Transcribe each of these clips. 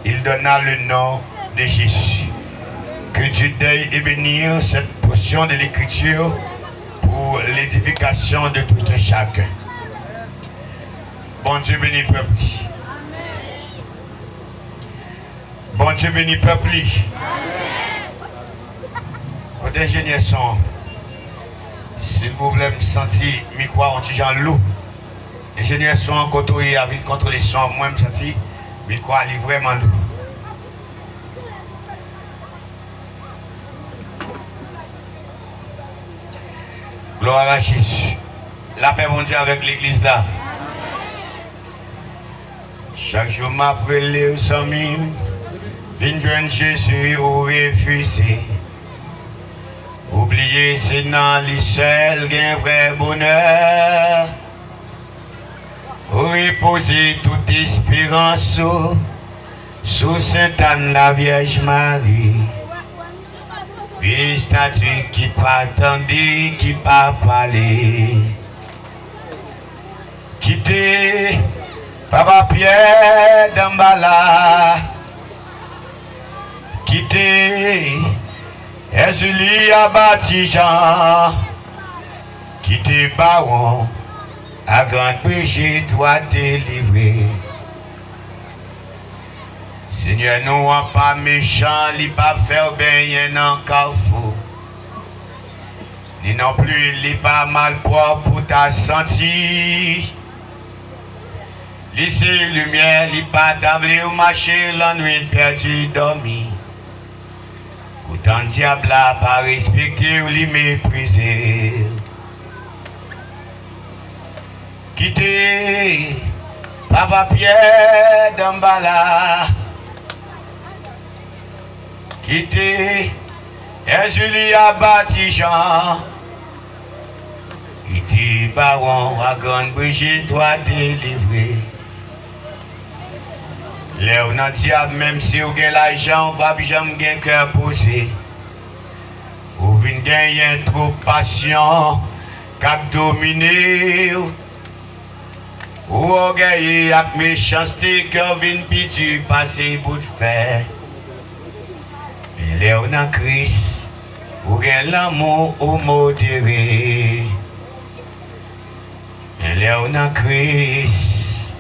il donna le nom de Jésus. Que Dieu deuille et bénir cette portion de l'Écriture pour l'édification de tout un chacun. Bon Dieu bénit peuple. Bon Dieu bénit peuple. Quand ingénieur son, s'il vous plaît, me sentir, me croire en Jean loup. Ingénieur son, quand il a vu contrôler son, moi me sentir, me croire il est vraiment loup. Gloire à Jésus. La paix mon Dieu avec l'église là. Chaque jour m'appelle aux amis, viens joindre Jésus ou refuser. Oublier c'est dans les seuls un vrai bonheur. Reposer toute espérance sous Sainte Anne la Vierge Marie. Puis statue qui pas attendu, qui pas parlé. Quitter Papa Pierre d'Ambala. Quitter Julie à Batijan. Quitter Baron à Grande Brigitte doit délivrer. Seigneur, nous ne sommes pas méchants, ni pas faire bien dans le carrefour. Ni non plus, ni pas mal propre pour ta santé. Laissez lumière, ni pas d'abler ou marcher la nuit perdue dormir. Pourtant, diable n'a pas respecté ou les mépriser. Quittez Papa Pierre d'Ambala. Quittez Julie à Batijan. Quittez Baron à Grande Brigitte doit délivrer. Léo n'a diable, même si vous avez l'argent, vous n'avez jamais un cœur posé. Vous venez gagner trop passion, cap dominé. Ou orgueil avec méchanceté, que vous venez pitu passer bout de fer. Léo n'a Christ, vous avez l'amour au modéré. Léo n'a Christ,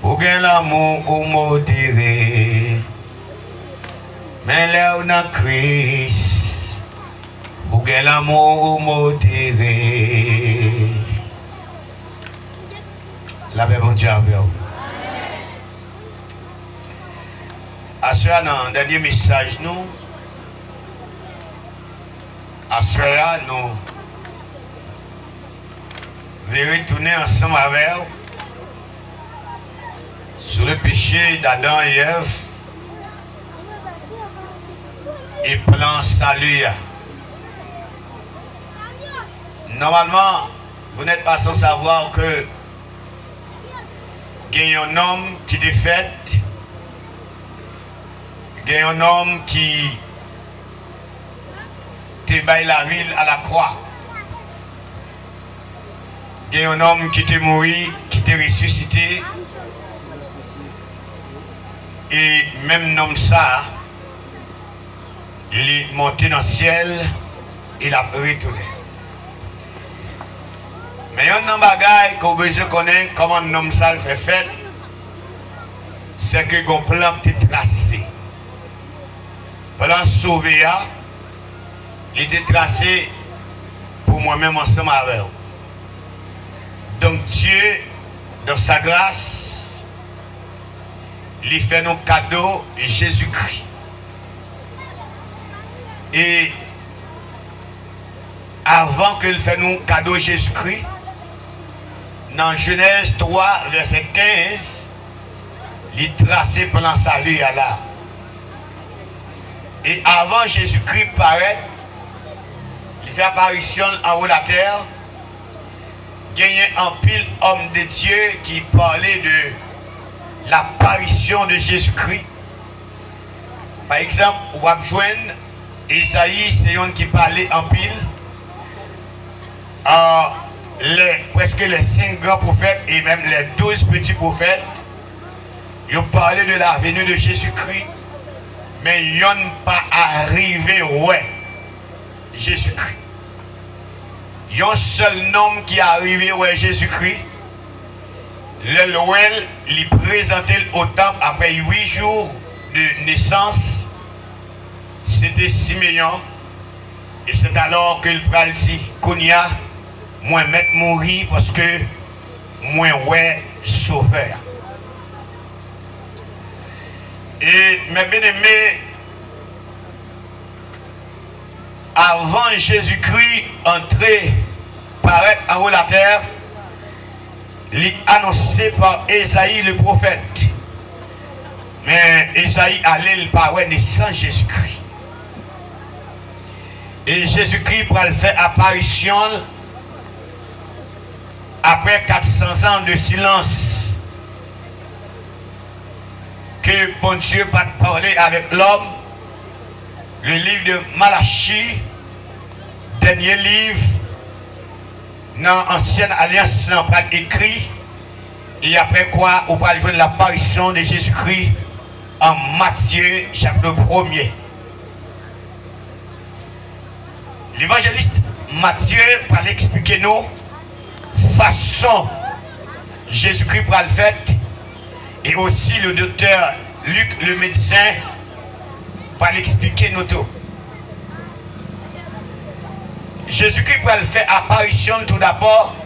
vous avez l'amour au modéré. Mais Léo n'a Christ, vous avez l'amour au modéré. La paix, bon Dieu, avec vous. À cela, dans le dernier message, nous, à cela, nous allons retourner ensemble avec vous sur le péché d'Adam et Ève et plan salut. Normalement, vous n'êtes pas sans savoir que il y a un homme qui est fait. Il y a un homme qui te la ville à la croix. Il y a un homme qui t'est mort, qui t'est ressuscité. Et même homme ça, il est monté dans le ciel, il a retourné. Mais il y a un bagage qu'on a besoin de connaître comment un homme ça le fait, c'est que le plan est tracé. Plan sauvé, il était tracé pour moi-même ensemble avec vous. Donc Dieu, dans sa grâce, il fait nos cadeaux Jésus-Christ. Et avant qu'il fasse nos cadeaux Jésus-Christ, dans Genèse 3, verset 15, il tracé plan salut à là. Et avant Jésus-Christ paraît, il fait apparition en haut de la terre. Il y a un pile homme de Dieu qui parlait de l'apparition de Jésus-Christ. Par exemple, on va joindre Isaïe, c'est un qui parlait en pile. Presque les 5 grands prophètes et même les 12 petits prophètes Ils parlaient de la venue de Jésus-Christ, mais ils n'ont pas arrivé, ouais, Jésus-Christ. Il y a un seul homme qui est arrivé, ouais, Jésus-Christ. Le Noël, il présentait au temple après 8 jours de naissance. C'était Siméon. Et c'est alors que le pral dit, Kounia, moi mettre mourir parce que moi ouais sauveur. Et mes bien-aimés, avant Jésus-Christ entrer paraître en haut la terre, il est annoncé par Ésaïe le prophète. Mais Ésaïe allait le paraître sans Jésus-Christ. Et Jésus-Christ pour le faire apparition après 400 ans de silence que bon Dieu va parler avec l'homme. Le livre de Malachie, dernier livre dans l'Ancienne Alliance, on va écrit. Et après quoi, on va voir l'apparition de Jésus-Christ en Matthieu, chapitre 1er. L'évangéliste Matthieu va expliquer nous façon Jésus-Christ pour le fait, et aussi le docteur Luc le médecin va l'expliquer nous tout. Jésus-Christ pour le faire apparition tout d'abord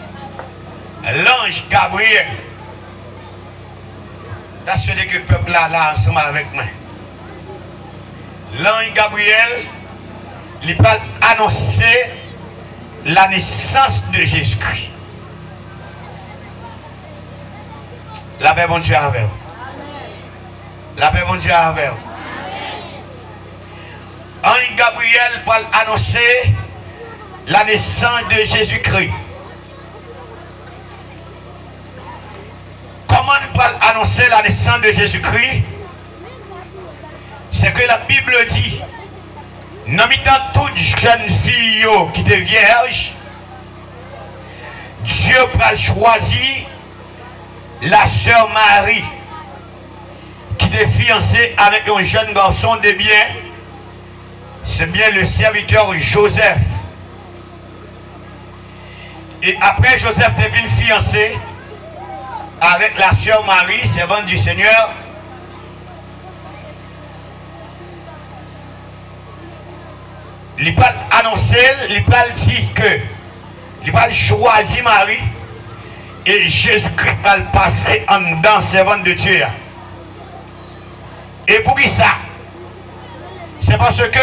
l'ange Gabriel. Là c'est que le peuple là ensemble avec moi. L'ange Gabriel il va annoncer la naissance de Jésus-Christ. La paix bon Dieu avec vous. La paix bon Dieu avec vous. Ange Gabriel va annoncer la naissance de Jésus-Christ. Comment il va annoncer la naissance de Jésus-Christ? C'est que la Bible dit, n'imitant toute jeune fille qui est vierge, Dieu va choisir la sœur Marie qui est fiancée avec un jeune garçon de bien. C'est bien le serviteur Joseph. Et après Joseph devient fiancé avec la sœur Marie, servante du Seigneur. Il va annoncer, il va dire que il va choisir Marie et Jésus-Christ va le passer en dedans, servante de Dieu. Et pour qui ça? C'est parce que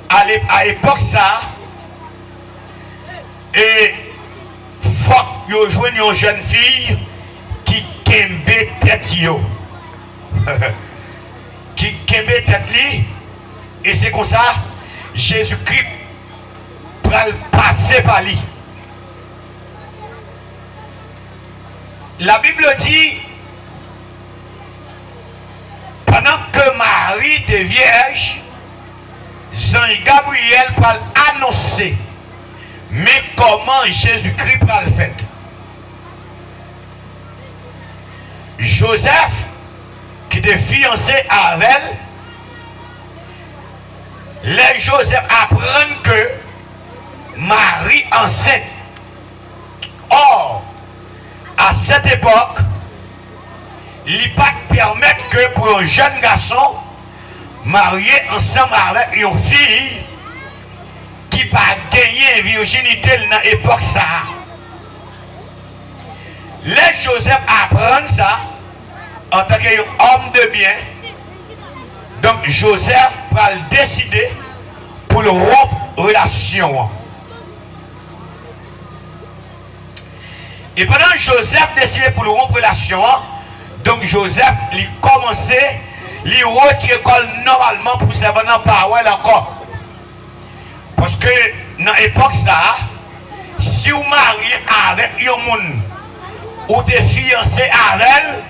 à l'époque ça, et faut que vous jouiez une jeune fille qui kembe tête yo. Qui kembe tête li, et c'est comme ça Jésus-Christ va le passer par lui. La Bible dit, pendant que Marie était vierge, Jean Gabriel va annoncer. Mais comment Jésus-Christ va le faire? Joseph, qui était fiancé avec elle, les Joseph apprennent que Marie enceinte. Or, à cette époque, il ne pas permettre que pour un jeune garçon marié ensemble avec une fille qui va gagner virginité dans l'époque ça. Les Joseph apprennent ça en tant qu'homme de bien. Donc Joseph va décider pour le rompre relation. Et pendant que Joseph décidait pour le rompre relation, donc Joseph il commençait il retire l'école normalement pour servir dans la parole encore. Parce que dans l'époque ça, si vous mariez avec un monde ou des fiancés avec elle,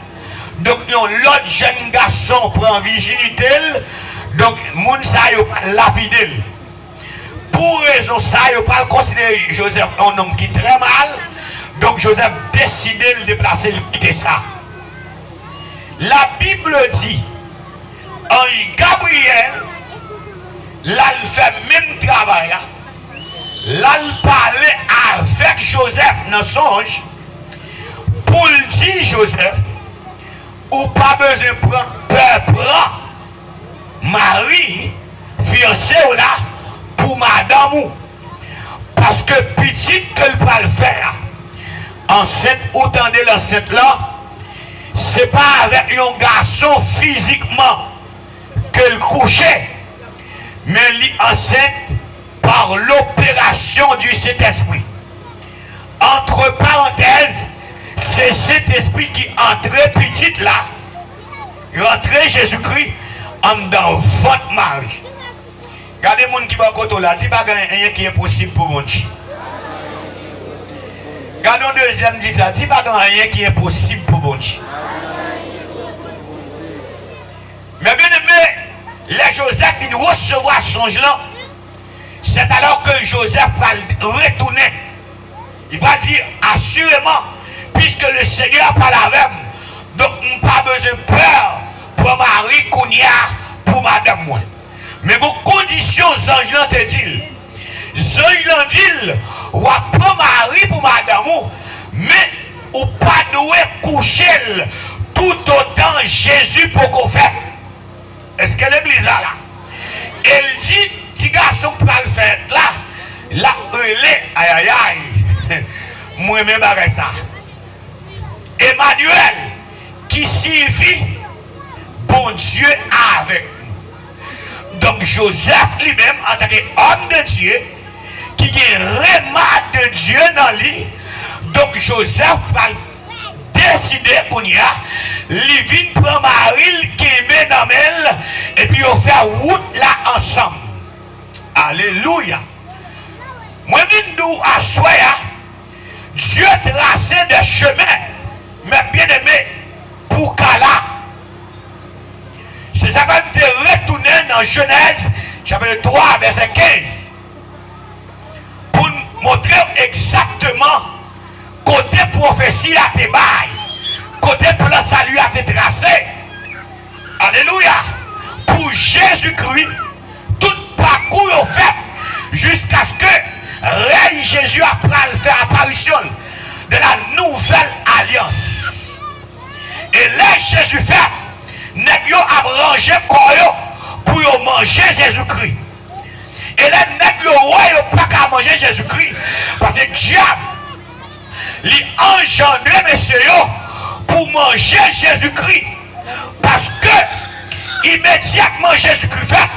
donc l'autre jeune garçon prend virginité, donc moun sa yo lapide. Pour raison ça, yo pas considérer Joseph un homme qui est très mal, donc Joseph décide de déplacer le quitter ça. La Bible dit, ange Gabriel, là il fait même travail là. Là il parlait avec Joseph dans son songe pour lui dire Joseph, ou pas besoin de prendre peur, prends Marie, fiancée là, pour madame ou. Parce que petite que le va le faire, enceinte, autant de l'enceinte là, c'est pas avec un garçon physiquement que le coucher, mais l'enceinte par l'opération du Saint-Esprit. Entre parenthèses, c'est cet esprit qui entrait petite là, rentrait Jésus-Christ en dans votre mari. Regardez les gens qui vont côté là, dis pas rien qui est possible pour mon Dieu. Regardons le deuxième dit ça, dis pas rien qui est possible pour mon Dieu. Mais bien aimé, les Joseph qui recevoir son là, c'est alors que Joseph va retourner. Il va dire assurément, puisque le Seigneur parle avec moi, donc on n'a pas besoin de peur pour Marie Kounia, pour madame moi. Mais vos conditions, Zangelan te dit, Zangelan dit, ou prendre Marie pour madame, mais ou pas doué coucher tout autant Jésus pour qu'on fait. Est-ce que l'église là? Elle dit, petit garçon pour le faire là, là, il est, aïe aïe aïe, moi-même avec ça. Emmanuel, qui signifie bon Dieu avec nous. Donc Joseph lui-même, en tant qu'homme de Dieu, qui est remade de Dieu dans lui, donc Joseph va décider qu'on y a, il vient prendre Marie qui met dans elle, et puis on fait route là ensemble. Alléluia. Moi, je nous assoya, Dieu traçait des chemins, mais bien aimé, pour Kala. C'est ça qu'on te retourner dans Genèse, chapitre 3, verset 15, pour montrer exactement côté prophétie à tes bails, côté plan salut à tes tracés. Alléluia. Pour Jésus-Christ, tout parcours est fait jusqu'à ce que Règne Jésus après le faire apparition de la nouvelle alliance. Et là, Jésus fait, nous avons rangé corps pour manger Jésus-Christ. Et là, nous n'avons pas qu'à manger Jésus-Christ. Parce que le diable, il engendré, messieurs, pour manger Jésus-Christ. Parce que, immédiatement, Jésus-Christ fait,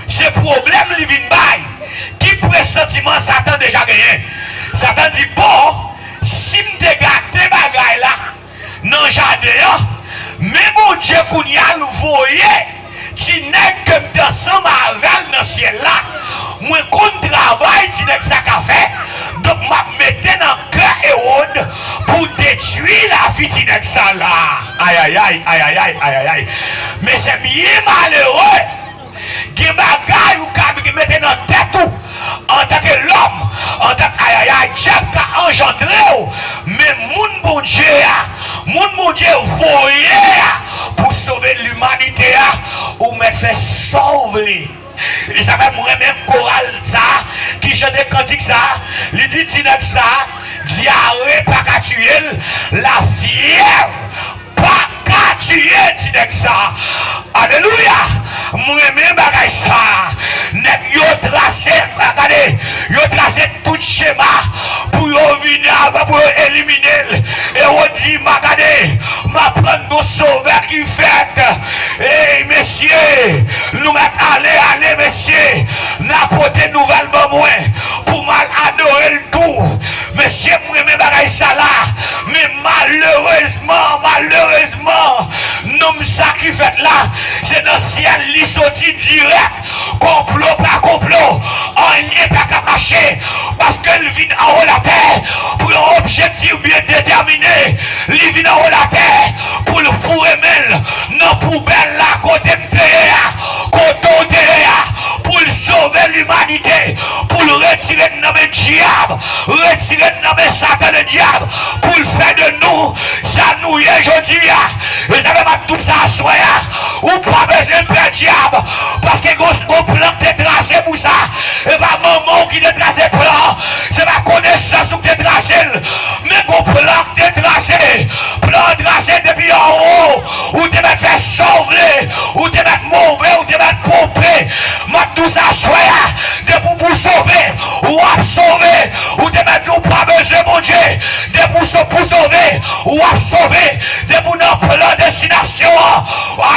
ce problème, il vient bail. Qui pressentiment Satan déjà gagné? Satan dit, bon, si je te gâte bagaille là, dans le jardin, mais mon Dieu, qu'on y a, vous voyez, tu n'es que dans son mavel dans le ciel là, moi, qu'on travaille, tu n'es que ça qu'a fait, donc, je mettais dans le cœur Hérode pour détruire la vie de ça là. Aïe, aïe, aïe, aïe, aïe, aïe, aïe, aïe. Mais c'est bien malheureux. Qui bagaille ou qui mette dans la tête en tant que l'homme, en tant que diable qui a engendré, mais mon Dieu, voyez pour sauver l'humanité, ou me fait sauver. Et ça fait moi-même chorale ça, qui chante des cantiques ça, il dit ça, diarrhée pas qu'à tuer, la fièvre pas qu'à tuer, ça. Alléluia. Moi-même bagaille ça. Net yo tracé, regardez, yo tracé tout schéma pour venir pour éliminer. Et on dit, regardez, ma prendre nos sauveurs qui fait. Eh messieurs, nous allez messieurs, n'apporter nouvellement moins pour mal adorer le tout. Messieurs, moi-même bagaille ça là. Mais malheureusement, nous ça qui fait là, c'est dans le ciel, il sorti direct, complot par complot, rien pas qu'à marcher, parce qu'il vient en haut la terre pour un objectif bien déterminé, il vient en haut la terre pour le fourrer mêle, non poubelle là, côté pour sauver l'humanité, pour le retirer de notre diable, retirer de notre Satan le diable, pour le faire de nous, ça nous y est aujourd'hui. Vous savez pas tout ça, haut, ou te mettre faire sauver, ou te mettre mauvais, ou te mettre pomper. Ma tout ça soit de pour sauver, ou à sauver, ou te mettre ou pas besoin, mon Dieu, de pour sauver, ou à sauver, de pour notre plan destination.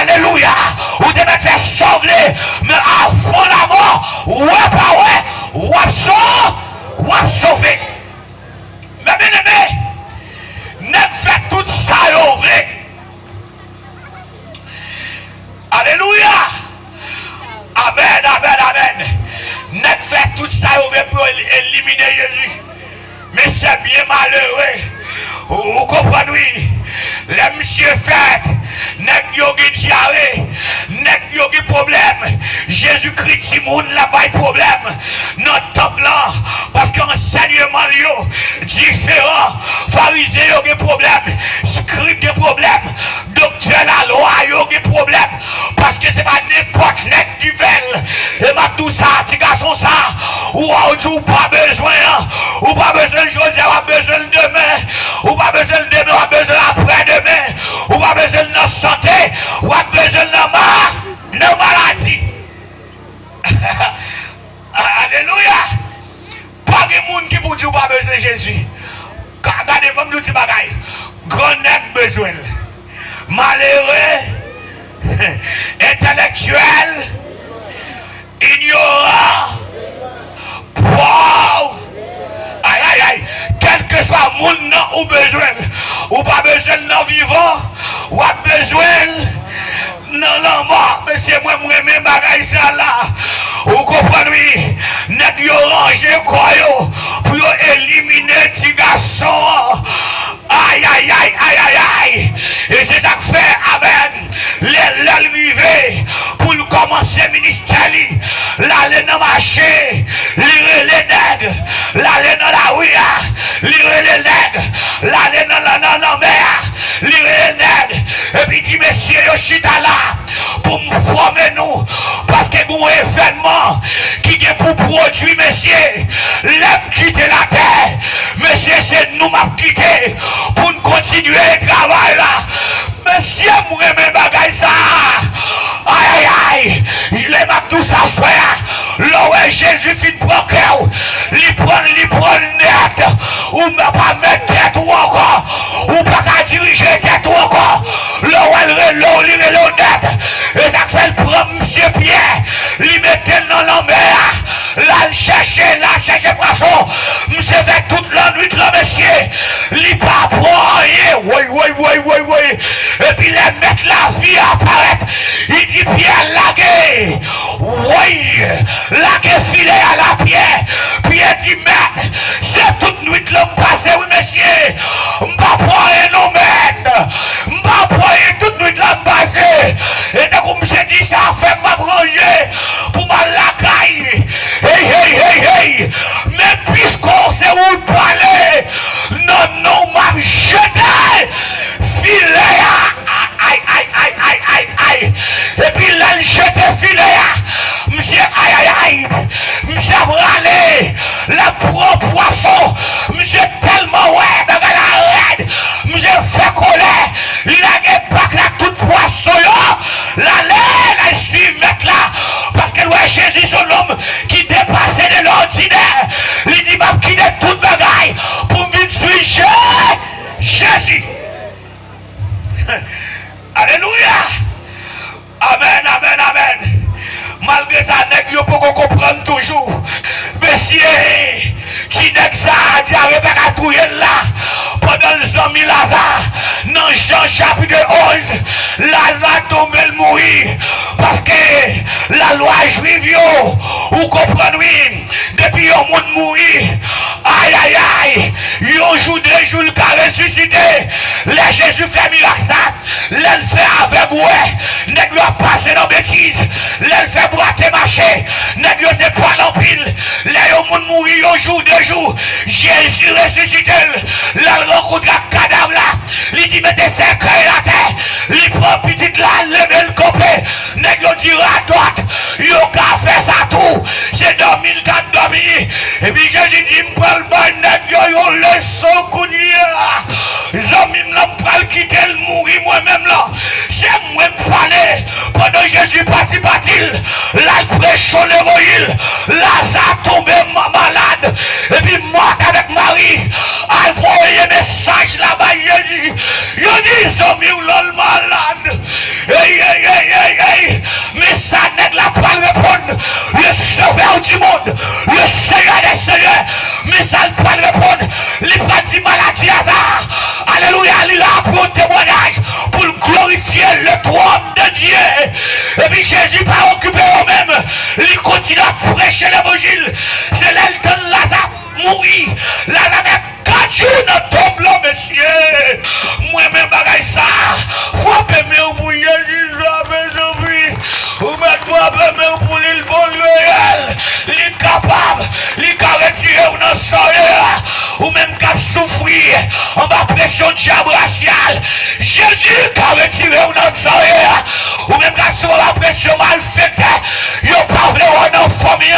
Alléluia, ou te mettre faire sauver, mais à fond la mort, ouais, pas ouais, ou à sauver. Mais bien aimé, ne fait tout ça au vrai. Alléluia. Amen, amen, amen. Ne fait tout ça au vrai pour éliminer Jésus. Mais c'est bien malheureux. Vous comprenez, oui. Les messieurs fait, n'est-ce qu'il diarrhée, n'est-ce qu'il problème. Jésus-Christ, si moun n'a pas de problème. Notre temps là, parce qu'enseignement différent, pharisiens ont des problèmes, scribes des problèmes, docteur la loi ont des problèmes, parce que c'est pas n'importe net qui veulent. Et ma tout ça, petit garçon ça, ou pas besoin, ou pas besoin de aujourd'hui, ou pas besoin de demain, ou pas besoin de demain, ou pas besoin après-demain, ou pas besoin de notre santé, ou pas besoin de nos maladies. Alléluia. Pas de monde qui vous dit pas besoin de Jésus. Regardez-moi nous petits bagailles. Grand net besoin. Malheureux, intellectuel, ignorant, pauvre. Aïe aïe aïe. Quel que soit le monde ou besoin. Ou pas besoin de vivant. Ou pas besoin. Non, non, mort, monsieur, moi, je me bagaille ça là. Vous comprenez? N'est-ce qu'il rangé quoi pour éliminer les garçons? Aïe, aïe, aïe, aïe, aïe, aïe. Et c'est ça que fait, amen. Les vivre pour commencer le ministère. L'aller dans le marché, lire les nègres, l'aller dans la rue, lire les nègres, l'aller dans la mer, lire les nègres. Et puis dit, monsieur, Yoshita là, pour me former nous, parce que vous avez un événement qui est pour produire, monsieur, l'aime quitter la terre. Monsieur, c'est nous qui quitté pour nous continuer le travail là. Monsieur, moi, mes bagailles ça. Aïe, aïe, aïe. Il est ma tout ça, frère. Là où Jésus fit prendre cœur, il prend net. Ou ne pas mettre tête ou encore. Ou pas diriger tête ou encore. Là où elle est net. Et ça fait le prendre monsieur Pierre. Il mettait dans la mer. Là, il cherchait poisson. Monsieur fait toute la nuit, là, monsieur. Il pas prendre rien. Oui. Et puis, il met la vie apparaître. Il dit, Pierre, lagué. Oui, lagué filé à la pierre. Pierre dit, maître, c'est toute nuit, l'homme passé, oui, monsieur. M'pas prendre rien, non, maître. M'pas prendre rien, toute nuit, l'homme passé. Et donc, monsieur dit, ça fait ma branger pour ma lacaille. Hey. Mais puisqu'on sait où parler, non, m'a jeté. Filet, aïe. Et puis là, il jette filet. Monsieur, aïe. Monsieur, râlé. La propre poisson. Monsieur, tellement, ouais, dans la raide. Monsieur, fait colère. Il a des bacs là, tout poisson. La laine, elle suit, mettre là. Parce que ouais, Jésus, son homme qui dépassait de l'ordinaire. Il dit, m'a quitté toute bagaille pour venir suivre Jésus. Alléluia. Amen. Malgré ça, nèg yo pas comprendre toujours. Monsieur, qui nèg ça diarrhée pas touyer là. Pendant le zombie Lazare, dans Jean chapitre 11, Lazare tombe le mourir. Parce que la loi juive, vous comprenez, oui, depuis un monde mourir. Aïe. Un jour, 2 jours, le cas ressuscité. Les Jésus fait miracle ça. L'elle fait avec ouais. Nèg a passé dans bêtise. L'elle fait boiter marché. Nèg n'est pas l'empile. Les monde mourir un jour, 2 jours. Jésus ressuscité. L'elle rencontre la cadavre là. Il dit mettez 5 la terre. Il prend petite là, lever le copé. Nèg dira à droite. Yo ka fait ça tout. C'est 2004 dormi. Et puis Jésus dit m'prend le bain nèg yo leçon kounia. Zami m'la pral quitter le mourir moi-même là. la prêchant l'évangile, Lazare tombé malade, et puis mort avec Marie, elle voyait message là-bas, il dit, ils ont mis l'homme malade, mais ça n'est la pas répondre, le sauveur du monde, le Seigneur des Seigneurs, mais ça ne pas répondre, il prend des maladies hasard, alléluia, il est là pour un témoignage, pour glorifier le trône de Dieu, et puis Jésus pas occupé eux-mêmes, il continue à prêcher l'évangile, c'est l'aile de Lazare mourir, Lazare 4 jours dans tombe là, monsieur, moi-même bagaille ça, frappez mes pour Jésus, mes amis, ou mettez-moi pour l'île bonne royale, il est capable, il est retirer ou non soleil, ou même cap souffrir, en bas pression diable raciale, Jésus a retiré ou non soleil, ou même cap souffrir la pression mal faite, il n'y a pas vraiment dans famille,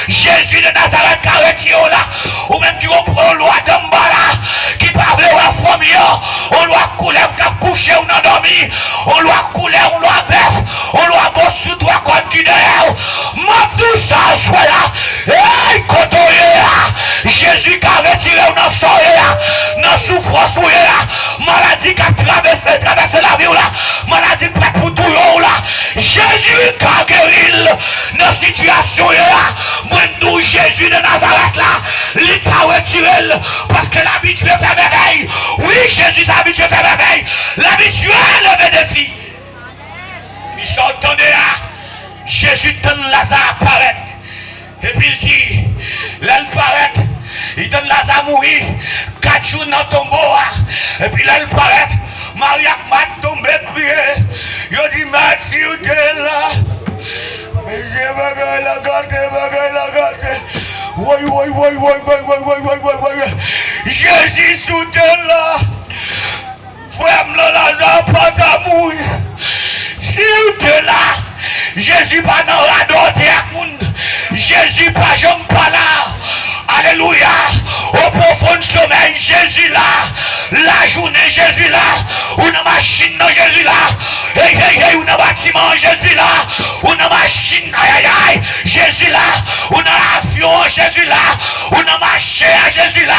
Jésus de Nazareth a retiré là, ou même qui reprend loi d'Ambala, qui parle de la famille, on doit couler, on coucher, on a dormi, on doit couler, on doit bœuf, on doit bosser sous toi quand tu dehors, moi tout ça, soit là, et quand on est là, Jésus qui a retiré ou non soleil là, non souffrance ou là, maladie qui a traversé la vie là, maladie prête pour tout là, Jésus qui a guéri dans la situation là, moi nous Jésus de Nazareth là, il a retiré parce que l'habitude fait merveille. Oui, Jésus s'habitue à faire merveille. L'habitude lever des filles. Ils sont entendus là. Jésus donne Lazare apparaître. Et puis il dit, là il paraît, il donne Lazare mourir. 4 jours dans le tombeau. Et puis là il paraît, Maria m'a tombé crié. Il dit, merci, tu es là. Mais j'ai bagay la gâte. Oui. Jésus soutient là. Frère, Lazare, pas d'amour. Si tu es là, Jésus pas dans la dote. Jésus pas jamais pas là. Alléluia. Au profond sommeil, Jésus là. La journée, Jésus là. Ou une machine, Jésus là. Ou un bâtiment, Jésus là. Ou une machine, Jésus là. Ou un avion, Jésus là. Ou un marché, Jésus là.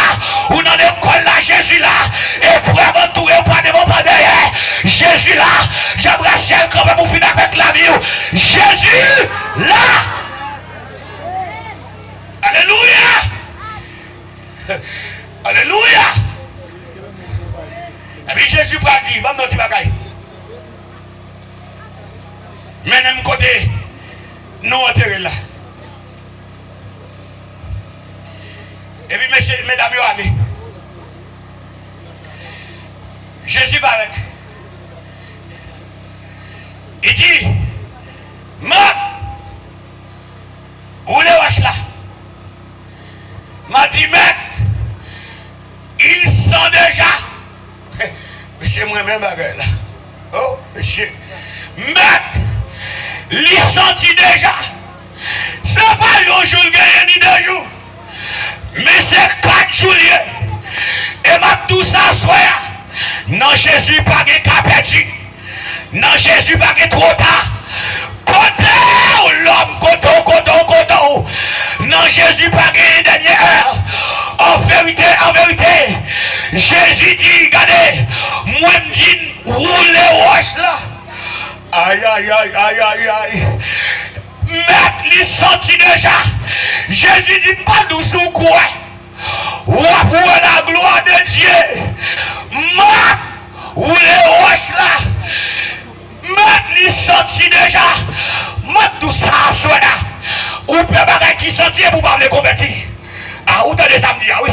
Ou une école là, Jésus là. Et pour aventurer, pas de mon pas derrière. Jésus là. J'embrasse le quand même pour finir avec la vie. Jésus là. Alléluia. Alléluia. Et puis Jésus va dire, va me dire bagaille. Mais même côté, nous enterrons là. Et puis mesdames, allez. Jésus va avec. Il dit, Marc, où les vaches là? M'a dit, maître, ils sont déjà. Monsieur, moi-même, là. Oh, monsieur. Maître, ils sont déjà. C'est pas un jour gagné ni 2 jours. Mais c'est 4 jours. Et m'a tout ça soit. Non, Jésus pas de capétu. Non, Jésus pas de trop tard. Côté l'homme, côté. Non, Jésus pas de dernière heure. En vérité, Jésus dit, regardez, moi me dis, roulez roche là. Aïe. Mettre les sentis déjà. Jésus dit, pas douce ou quoi. Ou la gloire de Dieu. Marc, roulez roche là. Mettre les sentis déjà. Mettre tout ça à soi là. Ou peut pas qui sentir pour pas les convertir. Ah, ou t'as des samedis, ah oui.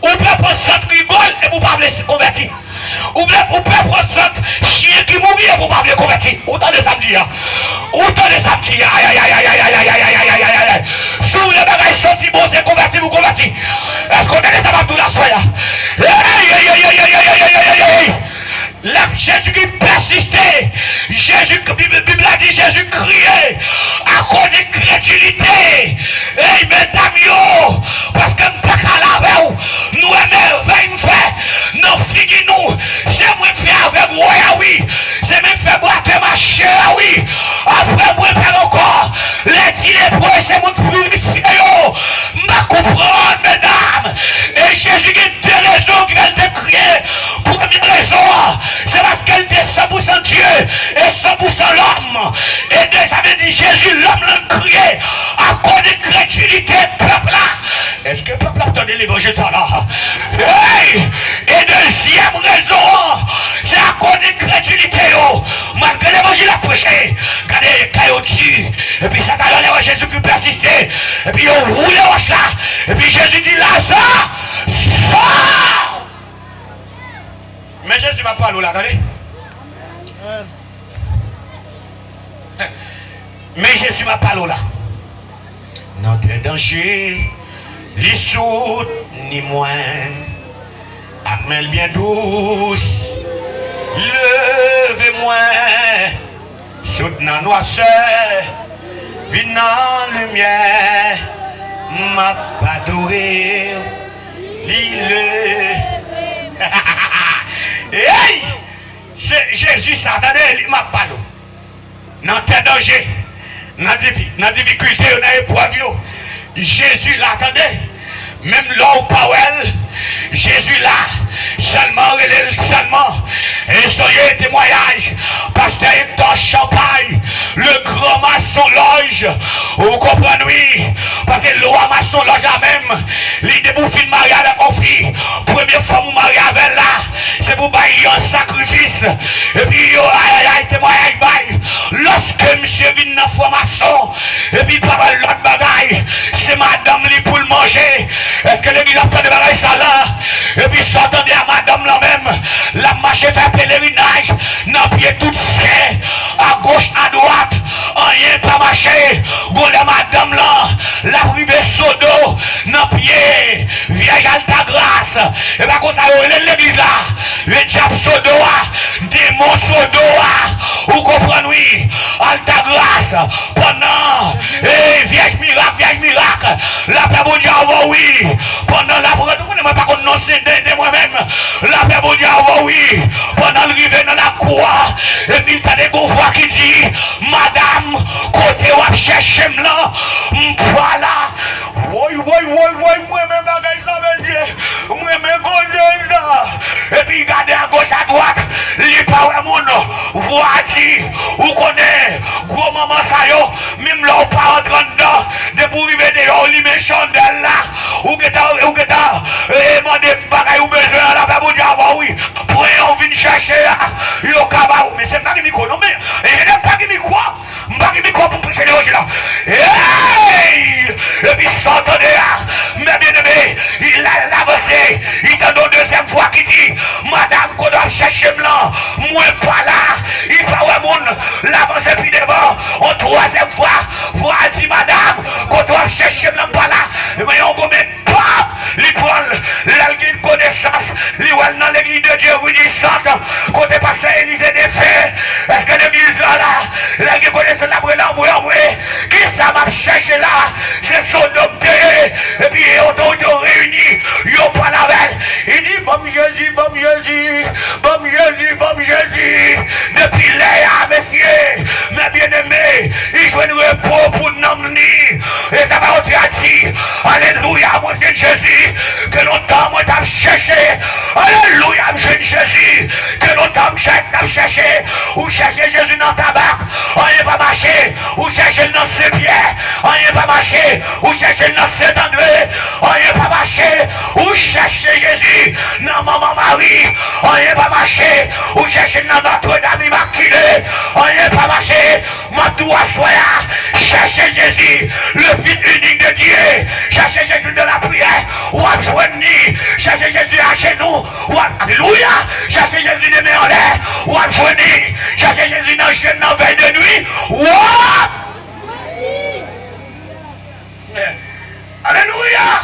Ou peut prendre 100 rigoles et pour pas les convertir. Ou peut prendre 100 chiens qui mourent pour pas les convertir. Ou t'as des samedis, ou t'as des samedis, aïe. Si vous les bagages sortis, bon, c'est converti, vous convertir. Est-ce qu'on a des sabbats tout la soirée là? Là, Jésus qui persistait, Jésus, la Bible a dit, Jésus criait à cause de crédulité. Et mesdames, parce que nous ne sommes pas là, nous aimons faire, nous figues nous, c'est moi faire avec moi, oui, c'est même faire boire tes marchés, oui, après moi faire encore, Et deux, ça veut dire Jésus, l'homme l'a crié à cause de crédulité, peuple là. Est-ce que le peuple a entendu l'évangile ça là? Hey! Et deuxième raison, c'est à cause de crédulité. Malgré l'évangile a prêché, regardez les caillots dessus. Et puis ça t'a donné Jésus qui persistait. Et puis on roule les roches là. Et puis Jésus dit là, ça, sort! Mais Jésus va pas là, attendez. Mais Jésus m'a parlé là. Notre danger, ni soute, ni moins. Armel bien douce, levez-moi. Soutenant noirceur, vinant lumière. M'a pas adoré, l'île. Hey! C'est Jésus, ça, attendez, il m'a parlé. Dans tes dangers, dans la difficulté, dans l'épreuve, Jésus là, attendez, même là où Powell, Jésus là, seulement, et soyez témoignage, pasteur Hector Champagne, le grand maçon loge, vous comprenez, oui, parce que le roi maçon loge là même, l'idée pour finir mariage avec mon fils, première fois vous mariez avec là, c'est pour bailler un sacrifice, et puis, témoignage, bail, lorsque monsieur vient dans la formation, et puis par l'autre bagaille, c'est madame lui pour le manger, est-ce que l'église a fait de bagaille ça là, et puis s'entendez à madame là même, la marche fait pèlerinage, n'a pied tout fait, à gauche, à droite, rien pas marché, go la madame là, la privée sodo, n'a pied, vieille alta grâce, et bien comme ça, l'église là, le diable sodo, démon sodo, vous comprenez, oui, alta grâce, pendant, vieille miracle, la paix bon Dieu, oui, pendant la paix, vous ne m'avez pas connoncé de moi-même, la paix bon Dieu, oui, pendant le rivet dans la cour, et puis il y a des gros voix qui disent, madame, côté où vous cherchez là, voilà, moi-même, ça veut dire, moi-même, et puis regardez à gauche, à droite, les paroles, mon voix dit, vous connaissez, gros maman, ça y est, même là, on part en train dedans, de pour arriver dehors, les méchants de là, ou que t'as, et moi, des bagailles, ou besoin, là, vous dire, oui, pour on vient chercher, yo, cabao, mais c'est pas qui m'y croit, non, mais, il n'est pas qui m'y croit, pas qui m'y croit pour prêcher les là. Hey! Et puis, s'entendez, mais bien aimé, il a avancé, il t'a donné deuxième fois qui dit, madame, qu'on doit chercher blanc, moi, pas là, il parle au monde, l'avancée puis devant, en troisième fois, voilà, dit madame, qu'on doit chercher blanc, pas là, mais on va mettre pas, les prendre, l'alguine connaissance, les oual dans l'église de Dieu, vous dites ça, côté pasteur Élisée des faits, est-ce que l'église là, l'alguine connaissance, la brûle, qui ça m'a cherché là, c'est son homme et puis autorité réunie, yo pas la belle, il dit, bon Jésus, depuis là, messieurs, mes bien-aimés, il joue un repos pour nous, et ça va aussi à dire, alléluia, mon Dieu Jésus, que longtemps moi t'as cherché, alléluia, mon Dieu Jésus, que longtemps t'as cherché, ou chercher Jésus dans ta barque, on n'est pas marché, ou chercher dans ses pieds, on n'est pas marché, ou chercher dans Saint-André, on n'est pas marché, ou chercher Jésus dans Maman Marie, on n'est pas marché, ou chercher dans Notre-Dame Immaculée, on n'est pas marché, ma doua soya, chercher Jésus, le Fils unique de Dieu, chercher Jésus de la prière, ou à joindre, chercher Jésus à genoux, ou à, alléluia, chercher Jésus de main en l'air, ou à joindre, chercher Jésus dans le jeûne, dans veille de nuit, ou alléluia.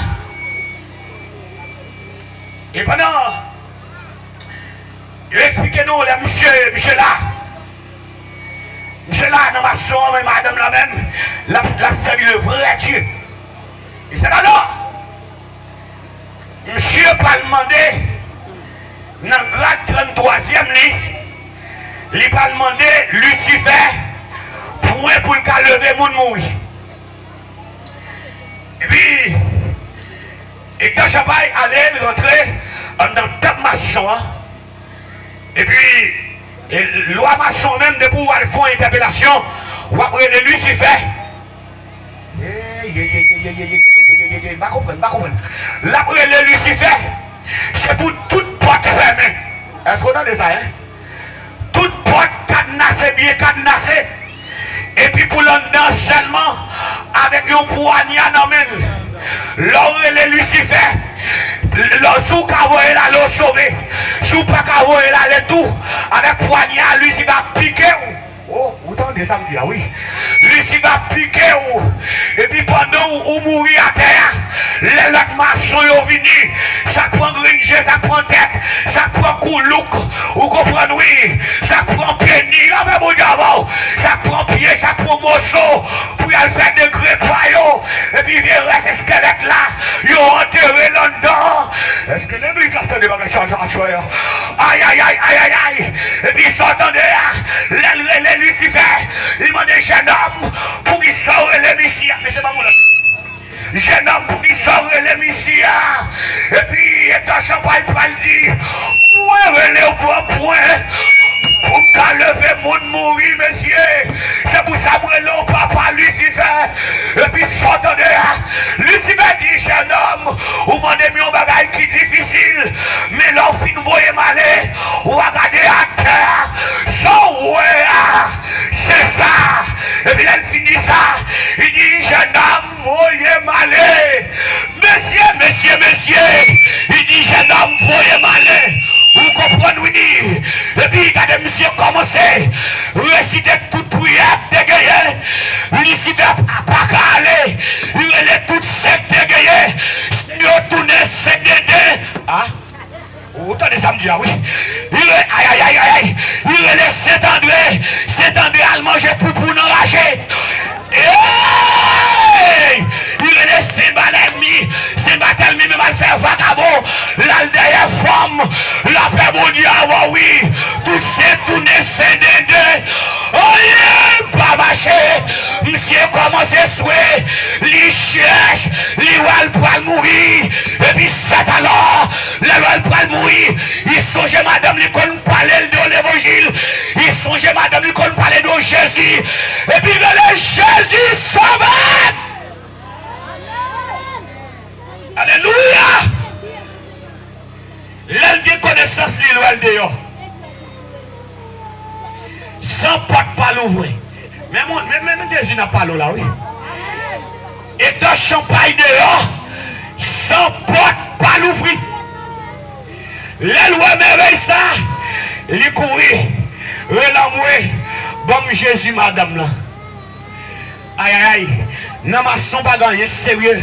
Et pendant, il explique nous, les monsieur là, dans ma soeur, mais madame là même, la servi le vrai Dieu. Et c'est là, monsieur pas demandé, dans le grade 33e, il pas demandé Lucifer, pour le lever mon mouille. Et puis, et quand Champagne allait rentrer dans le maçon, et puis, loi maçon même de pouvoir faire une interpellation, Ou après de Lucifer. Pas comprendre. L'après de Lucifer, c'est pour toute porte fermée. Est-ce qu'on a de ça, hein? Toute porte cadenassée, bien cadenassée. Et puis pour l'endroit seulement, avec un poignard dans main. L'or et les Lucifer, sous cavoyer là, l'eau sauvé. Sous pas cavoyer là, les tout. Avec poignard, lui, il va piquer. Oh, vous entendez ça me dire, oui. Lui, il va piquer. Et puis pendant où mourir à terre, les autres maçons sont venus. Ça prend gringe, ça prend tête, ça prend coulouk. Vous comprenez, oui. Ça prend pénis, là, même au diable. Ça prend pied, ça prend morceau. Pour y aller faire des gréppaillots. Et puis il reste ce squelette là. Ils ont enterré là-dedans. Est-ce que l'église a entendu ma question à soi? Aïe, aïe, aïe, aïe, aïe, aïe. Et puis ils sont entendus là. Les Lucifer, ils m'ont dit jeune homme pour qu'il sorte les messieurs. Mais c'est pas mon ami. Jeune homme pour qu'il sorte les messieurs. Et puis, étant champagne pour le dire, moi, relais au point. Pour me lever mon mourir, monsieur. C'est pour ça que mon papa Lucifer. Et puis, sortant de là, Lucifer dit, jeune homme, vous m'avez mis un bagage qui est difficile. Mais l'homme fin vous voyez m'aller. Ou regardez à terre. Sans ouais, c'est ça. Et puis, elle finit ça. Il dit, jeune homme, voyez m'aller. Monsieur. Il dit, jeune homme, voyez m'aller. Vous comprenez, oui. Et puis, regardez, monsieur, commencer. Réciter toute prière, dégayé. Lucifer, pas qu'à aller. Il est toute sec, dégayé. Il retourne, c'est dédé. Ah? Vous entendez ça me dire, oui. Il est, aïe. Il est Saint-André. Saint-André a mangé pour n'enrager. Hey! Il est Saint-Balemi. Saint-Balemi, mais mal faire vagabond. Là, derrière femme. La paix, mon Dieu, oui. Tout c'est tourné, c'est dédé. Oh yeah! Pas marché. Monsieur commence à souhaiter. Il cherche. Il va le mourir. Et puis, c'est alors. Il va le mourir. Il songe madame, il connaît parler de l'évangile. Il songe madame, il connaît parler de Jésus. Et puis, le Jésus sauveur. Alléluia. L'aile de connaissance, l'île de yo. Sans porte pas l'ouvrir. Mais même Jésus n'a pas l'eau là, oui. Et dans champagne dehors, sans porte pas l'ouvrir. L'aile ouais merveille ça, il courir, relamoué, bon Jésus madame là. Aïe, non ma son pas gagné, sérieux.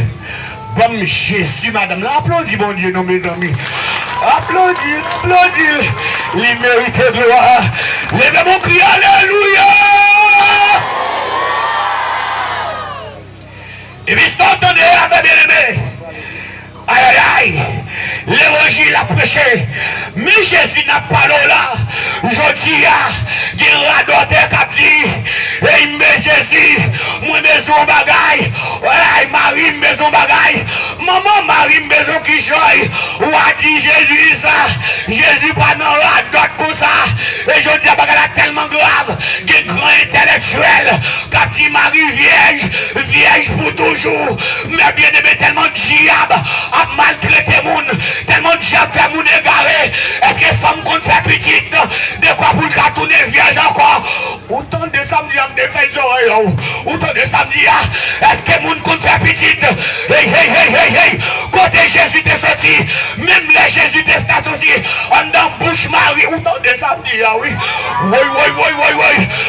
Bon Jésus madame là, applaudis bon Dieu nos mes amis. Applaudis, il mérite gloire. Levez mon cri, alléluia. Et puis si vous entendez, bien aimé. Aïe, l'évangile a prêché, mais Jésus n'a pas l'eau là. Je dis, il y a un radoteur qui a dit, et il met Jésus, moi maison bagaille, Marie maison bagaille, maman Marie maison qui joue, ou a dit Jésus ça, Jésus pas dans la dot comme ça, et je dis, bagaille tellement grave, qu'il est grand intellectuel, quand il Marie vierge pour toujours, mais bien aimé tellement diable, a maltraité moun, tellement de gens fait moun égaré. Est-ce que femme qu'on fait petite, de quoi pour le tourner vierge encore? Autant de samedi en défense oreilles, autant de samedi, est-ce que moun qu'on fait petite? Hey, côté Jésus t'est sorti, même les Jésus t'est sorti aussi, en dans bouche Marie, autant de samedi, oui.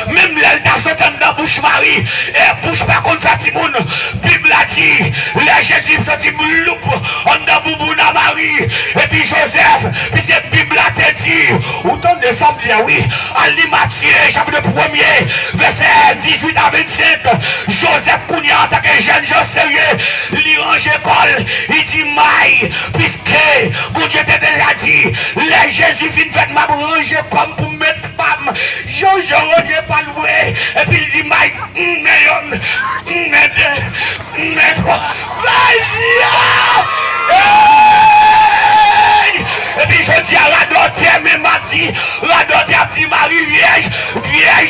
Même les t'as sorti en dans bouche Marie, et bouche pas contre ça, petit moun. Bible a dit, les Jésus sorti bloup, en dans Boubouna Marie, et puis Joseph, puisque la Bible a dit, autant de samedi, oui, en Matthieu, chapitre 1er, verset 18 à 25, Joseph Kounia, en tant que jeune, je sérieux, il range école, il dit, maï, puisque, mon Dieu t'a déjà dit, les Jésus viennent faire ma branche comme pour mettre femme, je reviens pas le vrai, et puis il dit, maï, mais trois, vas-y, et puis je dis à la doté, mais m'a dit, la doté a dit Marie vierge,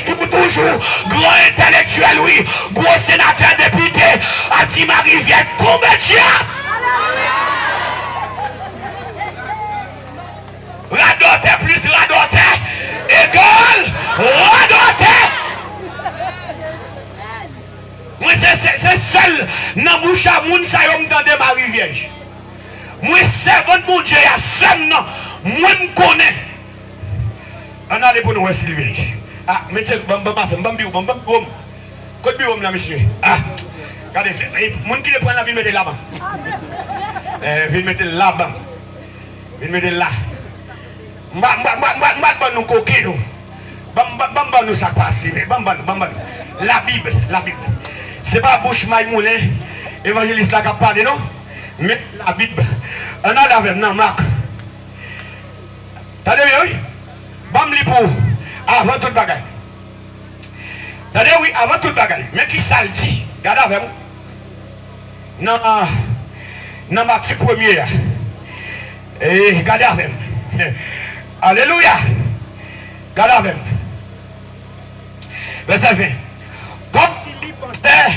tout toujours, grand intellectuel, oui, gros sénateur, député, a dit Marie vient combien radote plus radote, égale radote. Moi, c'est seul dans la bouche à moun ça y m'entendait Marie Vierge. Moi, servant mon Dieu, il y a seul non, moi me connais. On a les pour nous, Sylvie. Ah, monsieur, code là, monsieur. Ah, regardez, moun qui le prend la vie, mettez là-bas. Ville mettez là-bas. Ville mettez là. M'ba nous coquer nous. Bamba nous ça passe. Bamba. La Bible. C'est pas bouche maïmoulin, évangéliste là qui a parlé, non? Mais la Bible. On a la veine, non, Marc. T'as dit, oui? Bam li pour avant toute bagaille. T'as dit, oui, avant toute bagaille. Mais qui ça le dit? Regardez avec moi. Non, Matthieu 1er. Et regardez avec moi. Alléluia. Regardez avec moi. Verset 20. Comme il y pensait,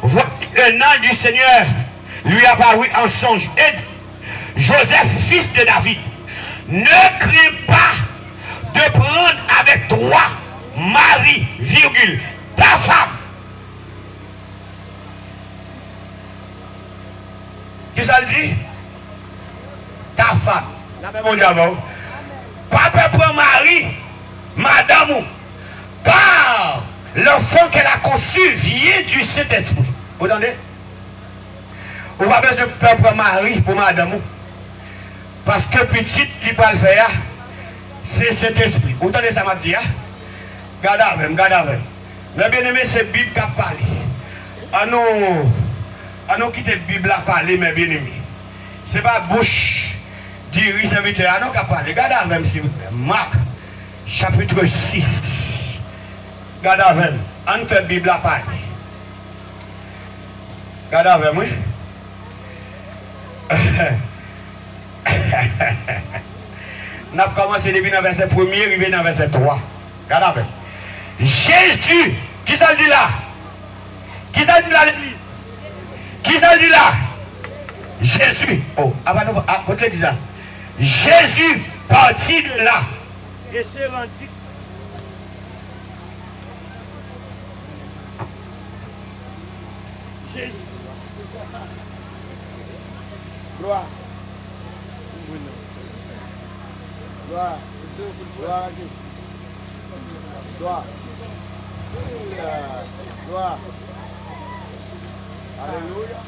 voici un ange du Seigneur lui apparut en songe et dit, Joseph, fils de David, ne crains pas de prendre avec toi Marie, virgule, ta femme. Qui ça le dit? Ta femme. La même on dit avant. Pas peur prendre Marie, madame, car l'enfant qu'elle a conçu vient du Saint-Esprit. Vous entendez? On va besoin de peur prendre Marie pour madame. Parce que petite qui peut le faire, c'est cet esprit. Vous entendez ça m'a dit? Gardez avec. Mais bien aimé, c'est la Bible qui a parlé. À nous quitter la Bible à parler, mais bien aimé. Ce n'est pas bouche du serviteur, à nous qui a parlé. Gardez avec, s'il vous plaît. Marc, chapitre 6. Gardez avec. On fait la Bible à parler. Gardez avec moi. On a commencé depuis le verset 1er, arrivé dans le verset 3. Regardez. Jésus, qui ça dit là? Qui ça dit là l'église? Qui ça dit là? Jésus. Oh, à côté de ça. Jésus partit de là. Et s'est rendu. Jésus. Gloire. Gloire. Gloire. Gloire. Alléluia.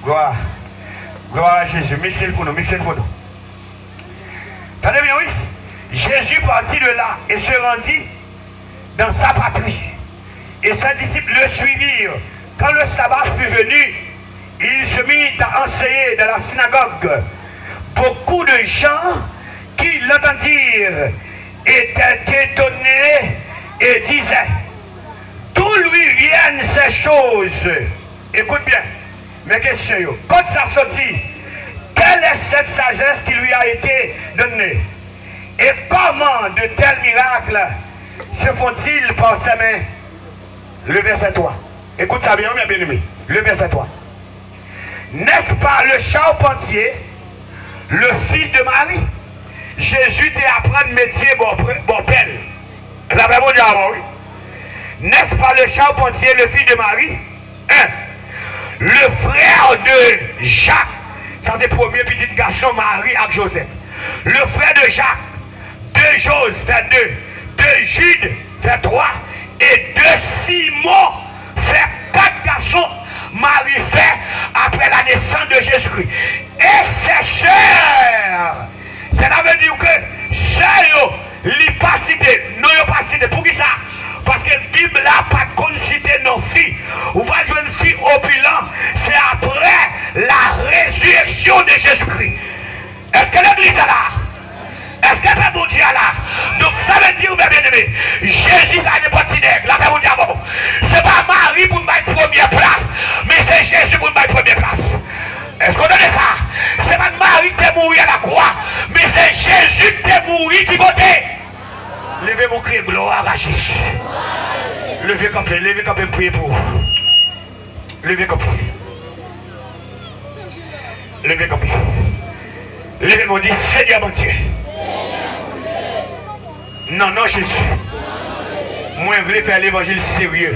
Gloire. Gloire à Jésus. Mixez le pour nous. Tenez bien, oui. Jésus partit de là et se rendit dans sa patrie. Et ses disciples le suivirent. Quand le sabbat fut venu, il se mit à enseigner dans la synagogue. Beaucoup de gens qui l'entendirent étaient étonnés et disaient, d'où lui viennent ces choses? Écoute bien, mes questions. Quand ça sortit, quelle est cette sagesse qui lui a été donnée? Et comment de tels miracles se font-ils par ses mains? Le verset 3. Écoute ça bien, bien aimé. Le verset 3. N'est-ce pas le charpentier, le fils de Marie? Jésus t'a appris le métier bon pelle. La même oui. N'est-ce pas le charpentier, le fils de Marie? Le frère de Jacques. Ça c'est le premier petit garçon, Marie et Joseph. Le frère de Jacques. De Jose fait 2. De Jude fait 3. Et de Simon fait 4 garçons. Marie fait après la naissance de Jésus-Christ. Et ses sœurs. Cela veut dire que sœurs, ils ne pas cité. Non, ils pas cité. Pour qui ça? Parce que la Bible n'a pas cité nos filles. Ou va jouer une fille opulente. C'est après la résurrection de Jésus-Christ. Est-ce que l'église est là? Est-ce que le bon Dieu est là? Donc ça veut dire, bien aimé, Jésus a des petits nègres. La paix mon diable. Ce n'est pas Marie pour mettre première place. Jésus t'est mort qui votait. Levez mon cri, gloire à Jésus. Levez comme priez pour vous. Levez comme Levez comme Levez mon dit, Seigneur mon Dieu. Non, non, Jésus. Moi, je voulais faire l'évangile sérieux.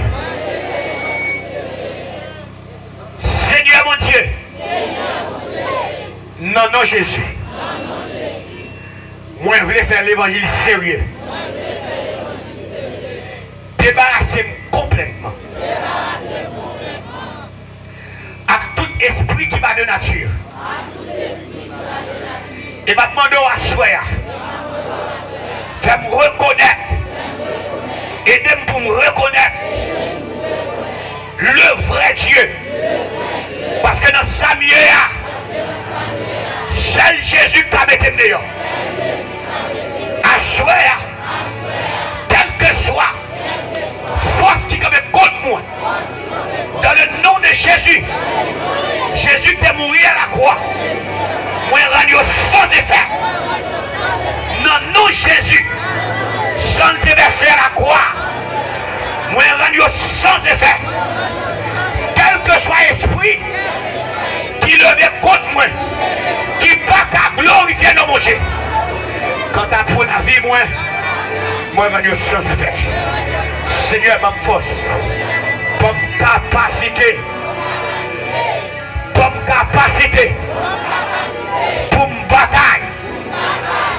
Seigneur mon Dieu. Non, non, Jésus. Moi, je voulais faire l'évangile sérieux. Débarrassez-moi complètement. À tout esprit qui va de nature. Et va demander à soi. Fais-moi reconnaître. Aidez-moi pour me reconnaître. Le vrai Dieu. Parce que dans Samuel, seul Jésus qui a mis dehors. À soi, quel que soit, force qui est contre moi, dans le nom de Jésus, Jésus qui est mort à la croix, moi je rends sans effet. Non, non, Jésus, sans le déverser à la croix, moi je rends sans effet. Quel que soit l'esprit qui levait contre moi, qui va qu'à glorifier nos mon Dieu. Quand tu as pour la vie, moi je rends sans effet. Seigneur, ma force, comme capacité, pour me bataille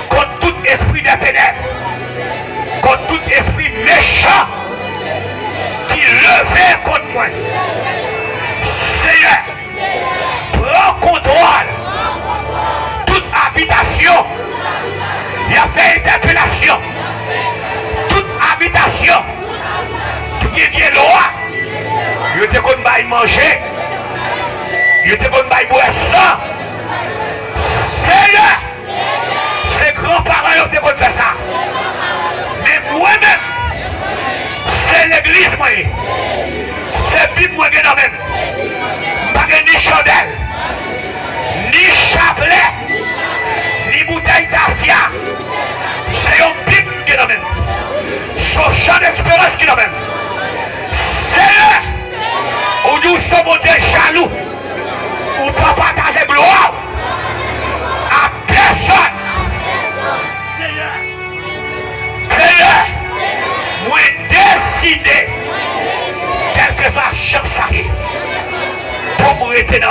contre tout esprit de ténèbres, contre tout esprit méchant qui levait contre moi. Seigneur, prends contrôle, toute habitation, il a fait interpellation, toute habitation qui vient loi, il était qu'on va manger, il était qu'on va boire. Seigneur, ses grands-parents ont été qu'on faire ça. Mais moi-même, c'est l'église, moi. C'est Bible, moi, qui même. Pas ni chandelle, ni chapelet, ni bouteille d'afia. C'est un Bible qui même. Son champ d'espérance qui même. Seigneur, où nous sommes des jaloux, ou pas partager gloire à personne. Seigneur, moi décidé, quelle que soit la chance, pour me rester dans